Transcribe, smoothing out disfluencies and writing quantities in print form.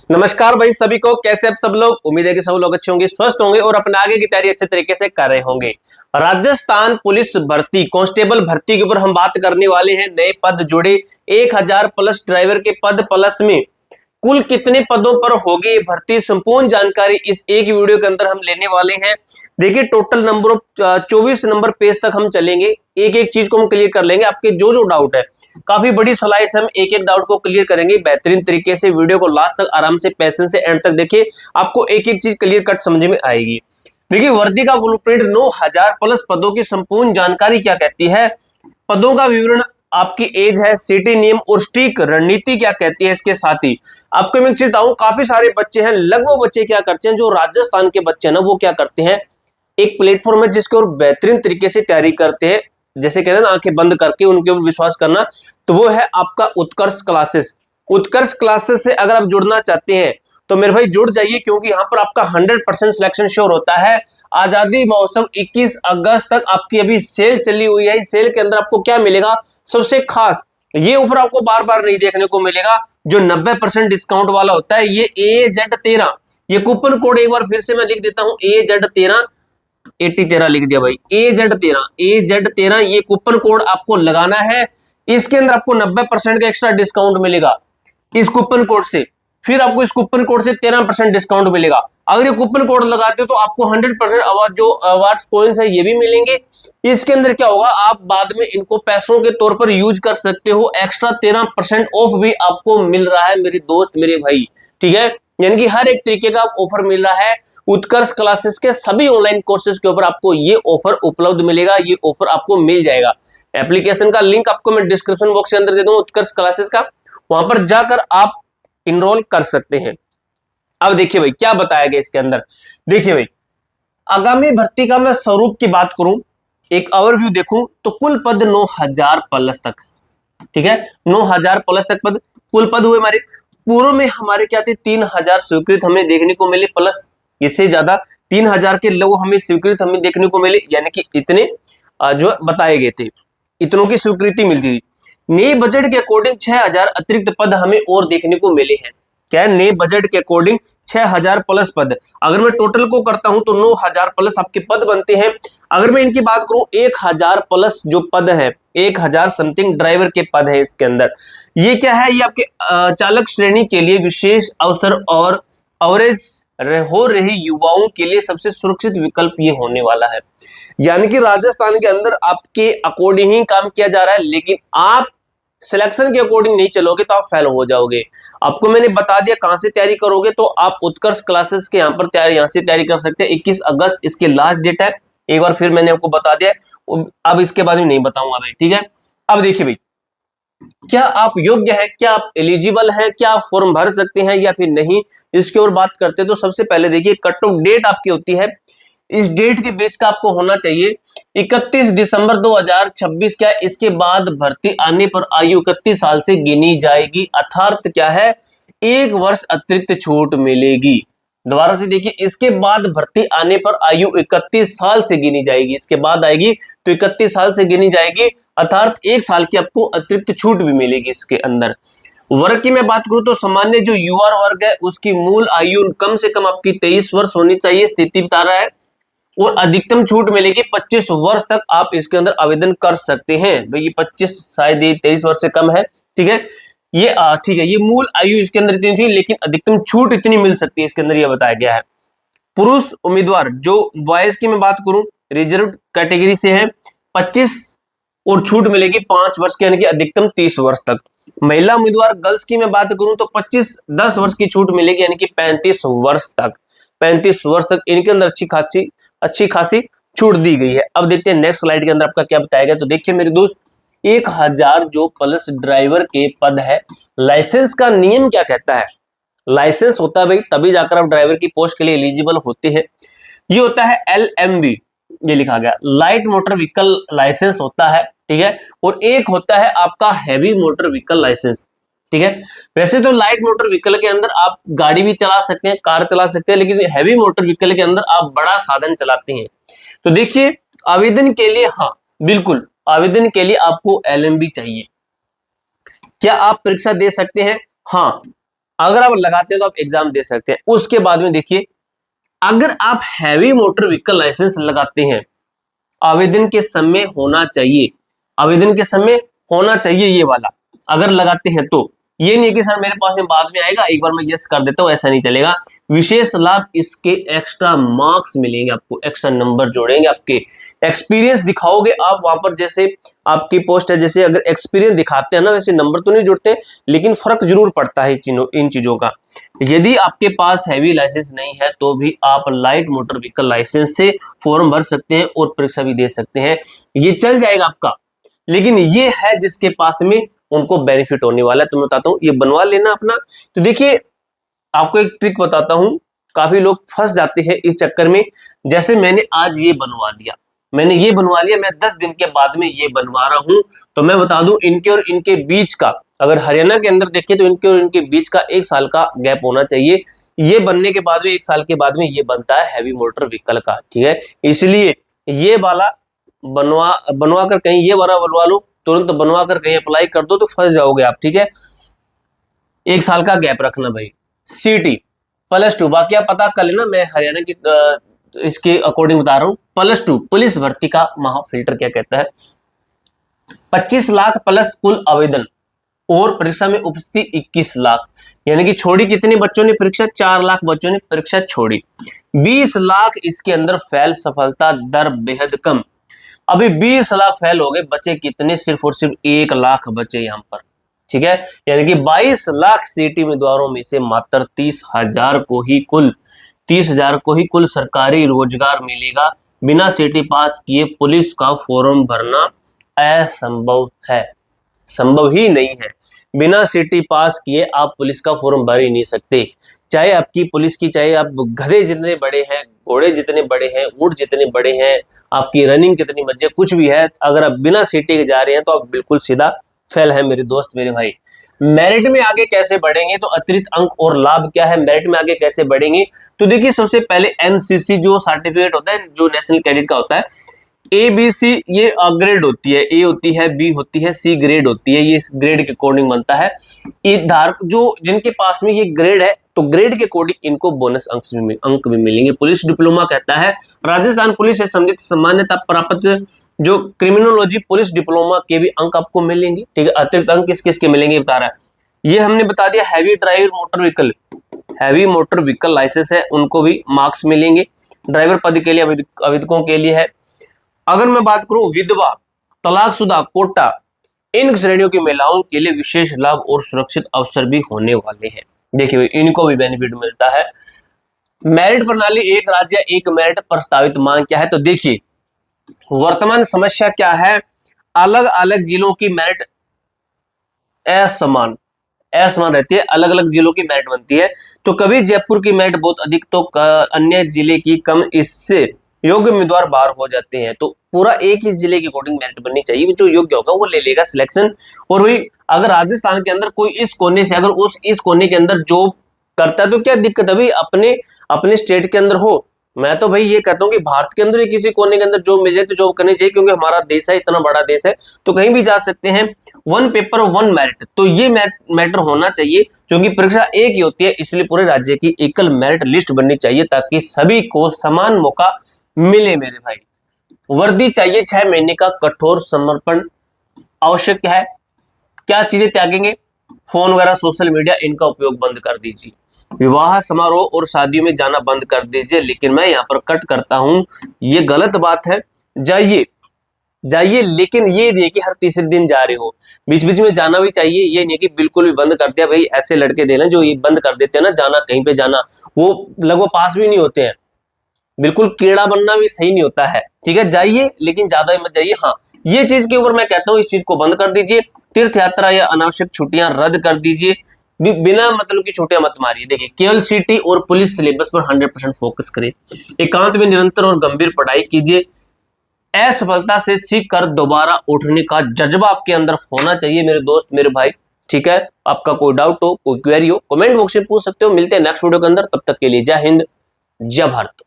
नमस्कार भाई सभी को, कैसे आप सब लोग। उम्मीद है कि सब लोग अच्छे होंगे, स्वस्थ होंगे और अपने आगे की तैयारी अच्छे तरीके से कर रहे होंगे। राजस्थान पुलिस भर्ती कांस्टेबल भर्ती के ऊपर हम बात करने वाले हैं। नए पद जुड़े 1000 प्लस ड्राइवर के पद प्लस में कुल कितने पदों पर होगी भर्ती, संपूर्ण जानकारी इस एक वीडियो के अंदर हम लेने वाले हैं। देखिए total number of 24 number page तक हम चलेंगे, एक एक चीज को हम क्लियर कर लेंगे। आपके जो जो डाउट है, काफी बड़ी स्लाइड से हम एक एक डाउट को क्लियर करेंगे बेहतरीन तरीके से। वीडियो को लास्ट तक आराम से पेशेंस से एंड तक देखिए, आपको एक एक चीज क्लियर कट समझ में आएगी। देखिए वर्दी का ब्लूप्रिंट 9000 प्लस पदों की संपूर्ण जानकारी क्या कहती है, पदों का विवरण, आपकी एज है, सिटी नेम और स्टिक रणनीति क्या कहती है। इसके साथ ही आपको मैं बताऊं, काफी सारे बच्चे हैं, लगभग बच्चे क्या करते हैं, जो राजस्थान के बच्चे हैं ना, वो क्या करते हैं, एक प्लेटफॉर्म है जिसके और बेहतरीन तरीके से तैयारी करते हैं, जैसे कहते हैं ना आंखें बंद करके उनके ऊपर विश्वास करना, तो वो है आपका उत्कर्ष क्लासेस। उत्कर्ष क्लासेस से अगर आप जुड़ना चाहते हैं तो मेरे भाई जुड़ जाइए, क्योंकि यहाँ पर आपका 100% सिलेक्शन श्योर होता है। आजादी महोत्सव 21 अगस्त तक आपकी अभी सेल चली हुई है। इस सेल के अंदर आपको क्या मिलेगा, सबसे खास ये ऑफर आपको बार बार नहीं देखने को मिलेगा, जो 90% डिस्काउंट वाला होता है। ये AZ13, ये कूपन कोड एक बार फिर से मैं लिख देता हूं, AZ13 8013 लिख दिया भाई, AZ13 ये कूपन कोड आपको लगाना है। इसके अंदर आपको 90% का एक्स्ट्रा डिस्काउंट मिलेगा इस कूपन कोड से। फिर आपको इस कूपन कोड से 13% डिस्काउंट मिलेगा। अगर ये कूपन कोड लगाते हो तो आपको 100% अवार्ड, जो अवार्ड्स कॉइन्स है, ये भी मिलेंगे। इसके अंदर क्या होगा, आप बाद में इनको पैसों के तौर पर यूज कर सकते हो। एक्स्ट्रा 13% ऑफ भी आपको मिल रहा है मेरे दोस्त मेरे भाई, ठीक है। यानी कि हर एक तरीके का ऑफर मिल रहा है। उत्कर्ष क्लासेस के सभी ऑनलाइन कोर्सेज के ऊपर आपको ये ऑफर उपलब्ध मिलेगा, ये ऑफर आपको मिल जाएगा। एप्लीकेशन का लिंक आपको मैं डिस्क्रिप्शन बॉक्स के अंदर दे दूंगा, उत्कर्ष क्लासेस का, वहां पर जाकर आप इनरोल कर सकते हैं। अब देखिए भाई क्या बताया गया इसके अंदर। देखिए भाई, आगामी भर्ती का मैं स्वरूप की बात करूं, एक ओवरव्यू देखूं, तो कुल पद 9000 प्लस तक, ठीक है, 9000 प्लस तक पद कुल पद हुए हमारे। पूर्व में हमारे क्या थे, 3000 स्वीकृत हमें देखने को मिले, प्लस इससे ज्यादा 3000 के लोग हमें स्वीकृत हमें देखने को मिले, यानी कि इतने जो बताए गए थे, इतनों की स्वीकृति मिलती थी। नए बजट के अकॉर्डिंग 6000 अतिरिक्त पद हमें और देखने को मिले हैं। क्या है, नए बजट के अकॉर्डिंग 6000 प्लस पद। अगर मैं टोटल को करता हूं तो 9000 प्लस आपके पद बनते हैं। अगर मैं इनकी बात करूं, 1000 प्लस जो पद है, 1000 समथिंग ड्राइवर के पद है इसके अंदर। ये क्या है, ये आपके चालक श्रेणी के लिए विशेष अवसर और अवरेज हो रहे युवाओं के लिए सबसे सुरक्षित विकल्प ये होने वाला है। यानी कि राजस्थान के अंदर आपके अकॉर्डिंग ही काम किया जा रहा है, लेकिन आप सिलेक्शन के अकॉर्डिंग नहीं चलोगे तो आप फेल हो जाओगे। आपको मैंने बता दिया कहां से तैयारी करोगे, तो आप उत्कर्ष क्लासेस के यहाँ पर तैयारी, यहाँ से तैयारी कर सकते हैं। 21 अगस्त इसके लास्ट डेट है, एक बार फिर मैंने आपको बता दिया, अब इसके बाद में नहीं बताऊंगा भाई, ठीक है। अब देखिए भाई, क्या आप योग्य है, क्या आप एलिजिबल है, क्या आप फॉर्म भर सकते हैं या फिर नहीं, इसके ऊपर बात करते हैं। तो सबसे पहले देखिए, कट ऑफ डेट आपकी होती है, इस डेट के बीच का आपको होना चाहिए 31 दिसंबर 2026। क्या इसके बाद भर्ती आने पर आयु 31 साल से गिनी जाएगी, अर्थात क्या है, 1 वर्ष अतिरिक्त छूट मिलेगी। दोबारा से देखिए, इसके बाद भर्ती आने पर आयु 31 साल से गिनी जाएगी, इसके बाद आएगी तो 31 साल से गिनी जाएगी, अर्थात 1 साल की आपको अतिरिक्त छूट भी मिलेगी इसके अंदर। वर्ग की मैं बात करूं तो सामान्य जो युवा वर्ग है उसकी मूल आयु कम से कम आपकी 23 वर्ष होनी चाहिए, स्थिति बता रहा है, और अधिकतम छूट मिलेगी 25 वर्ष तक आप इसके अंदर आवेदन कर सकते हैं। भाई ये 25 शायद ये 23 वर्ष से कम है, ठीक है, ये ठीक है, ये मूल आयु इसके अंदर इतनी थी, लेकिन अधिकतम छूट इतनी मिल सकती है इसके अंदर, ये बताया गया है। पुरुष उम्मीदवार जो बॉयज की मैं बात करूं, रिजर्व कैटेगरी से है, 25 और छूट मिलेगी 5 वर्ष की, यानी कि अधिकतम 30 वर्ष तक। महिला उम्मीदवार गर्ल्स की मैं बात करूं तो 10 वर्ष की छूट मिलेगी, यानी कि 35 वर्ष तक, 35 वर्ष तक इनके अंदर अच्छी खासी छूट दी गई है। अब देखते हैं नेक्स्ट स्लाइड के अंदर आपका क्या बताया गया। तो देखिए मेरे दोस्त, 1000 जो प्लस ड्राइवर के पद है, लाइसेंस का नियम क्या कहता है। लाइसेंस होता है भाई, तभी जाकर आप ड्राइवर की पोस्ट के लिए एलिजिबल होते हैं। ये होता है LMV, ये लिखा गया, लाइट मोटर व्हीकल लाइसेंस होता है, ठीक है, और एक होता है आपका हैवी मोटर व्हीकल लाइसेंस, ठीक है। वैसे तो लाइट मोटर व्हीकल के अंदर आप गाड़ी भी चला सकते हैं, कार चला सकते हैं, लेकिन हैवी मोटर व्हीकल के अंदर आप बड़ा साधन चलाते हैं। तो देखिए, आवेदन के लिए, हाँ बिल्कुल, आवेदन के लिए आपको LMB चाहिए। क्या आप परीक्षा दे सकते हैं, हाँ अगर आप लगाते हैं तो आप एग्जाम दे सकते हैं। उसके बाद में देखिए, अगर आप हैवी मोटर व्हीकल लाइसेंस लगाते हैं, आवेदन के समय होना चाहिए, आवेदन के समय होना चाहिए ये वाला, अगर लगाते हैं तो। ये नहीं कि सर मेरे पास में बाद में आएगा, एक बार मैं यस कर देता हूं, ऐसा नहीं चलेगा। विशेष लाभ, इसके एक्स्ट्रा मार्क्स मिलेंगे आपको, एक्स्ट्रा नंबर जोड़ेंगे आपके, एक्सपीरियंस दिखाओगे आप वहां पर, जैसे आपकी पोस्ट है, जैसे अगर एक्सपीरियंस दिखाते हैं ना, वैसे नंबर तो नहीं जुड़ते, लेकिन फर्क जरूर पड़ता है इन चीजों का। यदि आपके पास हैवी लाइसेंस नहीं है तो भी आप लाइट मोटर व्हीकल लाइसेंस से फॉर्म भर सकते हैं और परीक्षा भी दे सकते हैं, ये चल जाएगा आपका। लेकिन ये है जिसके पास में उनको बेनिफिट होने वाला है, तो मैं बताता हूं ये बनवा लेना अपना। तो देखिए, आपको एक ट्रिक बताता हूं, काफी लोग फंस जाते हैं इस चक्कर में। जैसे मैंने आज ये बनवा लिया, मैंने ये बनवा लिया, मैं 10 दिन के बाद में ये बनवा रहा हूं, तो मैं बता दूं इनके और इनके बीच का, अगर हरियाणा के अंदर देखें तो इनके और इनके बीच का 1 साल का गैप होना चाहिए। ये बनने के बाद में 1 साल के बाद में ये बनता है हैवी मोटर व्हीकल का, ठीक है। इसलिए ये वाला बनवा कर कहीं ये वाला बनवा लो, तुरंत बनवा कर कहीं अप्लाई कर दो तो फंस जाओगे आप, ठीक है। 1 साल का गैप रखना भाई। सीटी +2, बाकी आप पता कर लेना, मैं हरियाणा की इसके अकॉर्डिंग बता रहा हूं। +2 पुलिस भर्ती का महाफिल्टर क्या कहता है, 25 लाख प्लस कुल आवेदन और परीक्षा में उपस्थिति 21 लाख, यानी कि छोड़ी कितने बच्चों ने परीक्षा, 4 लाख बच्चों ने परीक्षा छोड़ी, 20 लाख इसके अंदर फेल, सफलता दर बेहद कम। अभी 20 लाख फेल हो गए, बचे कितने, सिर्फ और सिर्फ 1 लाख बचे यहां पर, ठीक है। यानी कि 22 लाख सीटी उम्मीदवारों में से मात्र 30,000 को ही कुल सरकारी रोजगार मिलेगा। बिना सीटी पास किए पुलिस का फॉर्म भरना असंभव है, संभव ही नहीं है। बिना सीटी पास किए आप पुलिस का फॉर्म भर ही नहीं सकते। चाहे आपकी पुलिस की, चाहे आप गधे जितने बड़े हैं, घोड़े जितने बड़े हैं, ऊंट जितने बड़े हैं, आपकी रनिंग कितनी मर्जी, कुछ भी है, अगर आप बिना सीटी के जा रहे हैं तो आप बिल्कुल सीधा फेल है मेरे दोस्त, मेरे भाई। मेरिट में आगे कैसे बढ़ेंगे, तो अतिरिक्त अंक और लाभ क्या है, मेरिट में आगे कैसे बढ़ेंगे, तो देखिए सबसे पहले एनसीसी जो सर्टिफिकेट होता है, जो नेशनल कैडेट का होता है, ABC ये ग्रेड होती है, A होती है, B होती है, C ग्रेड होती है, ये इस ग्रेड के अकॉर्डिंग बनता है। ये धारक जो जिनके पास में ये ग्रेड है, तो ग्रेड के अकॉर्डिंग इनको बोनस अंक भी मिलेंगे। पुलिस डिप्लोमा कहता है, राजस्थान पुलिस से संबंधित मान्यता प्राप्त जो क्रिमिनोलॉजी पुलिस डिप्लोमा के भी अंक आपको मिलेंगे, ठीक है। अतिरिक्त अंक किस किस के मिलेंगे बता रहा है, ये हमने बता दिया। Heavy driver motor vehicle, heavy motor vehicle licence है, उनको भी मार्क्स मिलेंगे। ड्राइवर पद के लिए आवेदकों के लिए है। अगर मैं बात करूं विधवा, तलाकशुदा, कोटा, इन श्रेणियों की महिलाओं के लिए विशेष लाभ और सुरक्षित अवसर भी होने वाले हैं। देखिए भाई, इनको भी बेनिफिट मिलता है। मेरिट प्रणाली, एक राज्य एक मेरिट, प्रस्तावित मांग क्या है, तो देखिए वर्तमान समस्या क्या है, अलग अलग जिलों की मेरिट असमान रहती है, अलग अलग जिलों की मेरिट बनती है। तो कभी जयपुर की मेरिट बहुत अधिक तो अन्य जिले की कम, इससे योग्य उम्मीदवार बाहर हो जाते हैं। तो पूरा एक ही जिले के अकॉर्डिंग मेरिट बननी चाहिए, जो योग्य होगा वो ले लेगा सिलेक्शन। और वही अगर राजस्थान के अंदर कोई इस कोने से, अगर इस कोने के अंदर जॉब करता है तो क्या दिक्कत है भाई, अपने स्टेट के अंदर हो। मैं तो भाई ये कहता हूँ कि भारत के अंदर ही किसी कोने के अंदर जॉब मिल जाए तो जॉब करनी चाहिए, क्योंकि हमारा देश है, इतना बड़ा देश है, तो कहीं भी जा सकते हैं। 1 पेपर 1 मेरिट, तो ये मैटर होना चाहिए, क्योंकि परीक्षा एक ही होती है, इसलिए पूरे राज्य की एकल मेरिट लिस्ट बननी चाहिए, ताकि सभी को समान मौका मिले मेरे भाई। वर्दी चाहिए, 6 महीने का कठोर समर्पण आवश्यक है। क्या चीजें त्यागेंगे, फोन वगैरह, सोशल मीडिया, इनका उपयोग बंद कर दीजिए। विवाह समारोह और शादियों में जाना बंद कर दीजिए। लेकिन मैं यहाँ पर कट करता हूं, ये गलत बात है। जाइए, लेकिन ये नहीं कि हर तीसरे दिन जा रहे हो, बीच बीच में जाना भी चाहिए। ये नहीं कि बिल्कुल भी बंद कर दिया। भाई ऐसे लड़के दे लें जो ये बंद कर देते हैं ना, जाना कहीं पे जाना, वो लगभग पास भी नहीं होते हैं। बिल्कुल कीड़ा बनना भी सही नहीं होता है, ठीक है। जाइए, लेकिन ज्यादा मत जाइए। हाँ, ये चीज के ऊपर मैं कहता हूँ, इस चीज को बंद कर दीजिए। तीर्थ यात्रा या अनावश्यक छुट्टियां रद्द कर दीजिए। बिना मतलब की छुट्टियां मत मारिए। देखिए, केवल सीटी और पुलिस सिलेबस पर 100% फोकस करें। एकांत में निरंतर और गंभीर पढ़ाई कीजिए। असफलता से सीख कर दोबारा उठने का जज्बा आपके अंदर होना चाहिए मेरे दोस्त, मेरे भाई, ठीक है। आपका कोई डाउट हो, कोई क्वेरी हो, कमेंट बॉक्स में पूछ सकते हो। मिलते हैं नेक्स्ट वीडियो के अंदर, तब तक के लिए जय हिंद, जय भारत।